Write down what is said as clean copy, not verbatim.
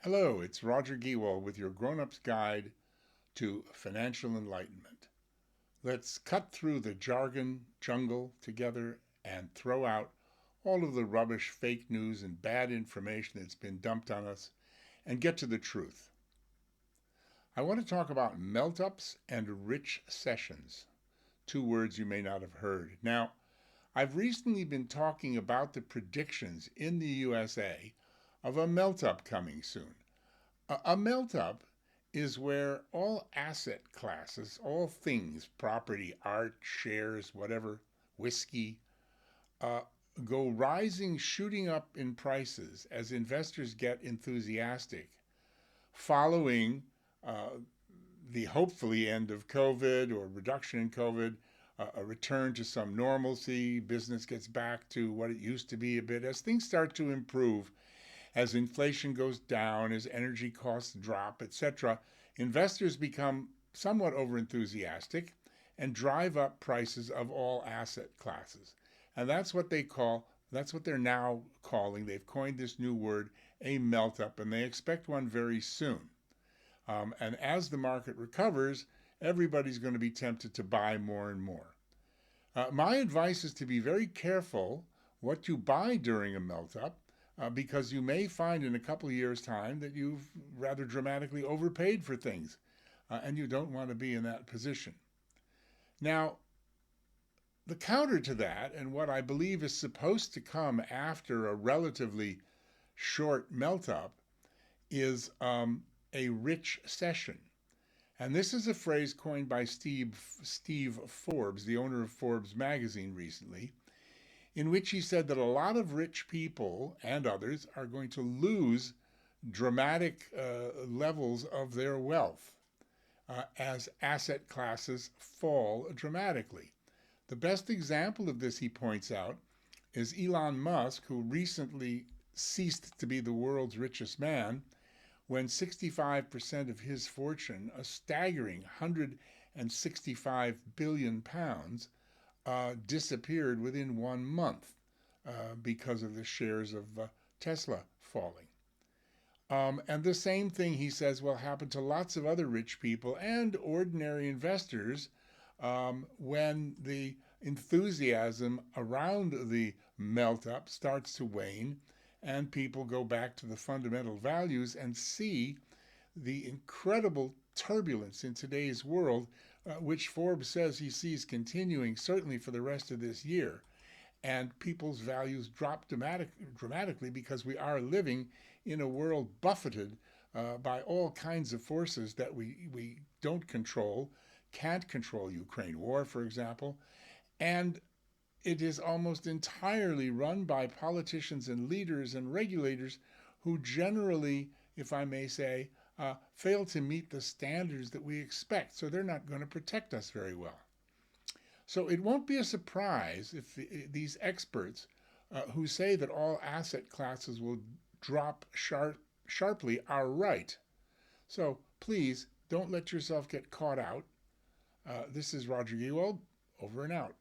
Hello, it's Roger Gewald with your grown-up's guide to financial enlightenment. Let's cut through the jargon jungle together and throw out all of the rubbish, fake news, and bad information that's been dumped on us and get to the truth. I want to talk about Meltups and Richcessions, two words you may not have heard. Now, I've recently been talking about the predictions in the USA of a meltup coming soon. A meltup is where all asset classes, all things, property, art, shares, whatever, whiskey, uh, go rising, shooting up in prices as investors get enthusiastic following uh, the hopefully end of COVID or reduction in COVID, a return to some normalcy, business gets back to what it used to be a bit, as things start to improve, as inflation goes down, as energy costs drop, etc., investors become somewhat overenthusiastic and drive up prices of all asset classes. And that's what they're now calling, they've coined this new word, a melt up, and they expect one very soon. And as the market recovers, everybody's going to be tempted to buy more and more. My advice is to be very careful what you buy during a melt up, because you may find in a couple of years' time that you've rather dramatically overpaid for things, and you don't want to be in that position. Now, the counter to that, and what I believe is supposed to come after a relatively short melt up, is a rich session. And this is a phrase coined by Steve Forbes, the owner of Forbes magazine recently, in which he said that a lot of rich people and others are going to lose dramatic levels of their wealth as asset classes fall dramatically. The best example of this, he points out, is Elon Musk, who recently ceased to be the world's richest man when 65% of his fortune, a staggering 165 billion pounds, disappeared within 1 month because of the shares of Tesla falling. And the same thing, he says, will happen to lots of other rich people and ordinary investors when the enthusiasm around the melt up starts to wane and people go back to the fundamental values and see the incredible turbulence in today's world, which Forbes says he sees continuing certainly for the rest of this year. And people's values drop dramatically because we are living in a world buffeted by all kinds of forces that we don't control, can't control. Ukraine war, for example, and it is almost entirely run by politicians and leaders and regulators who generally, if I may say, fail to meet the standards that we expect. So they're not going to protect us very well. So it won't be a surprise if these experts who say that all asset classes will drop sharply are right. So please don't let yourself get caught out. This is Roger Ewald, over and out.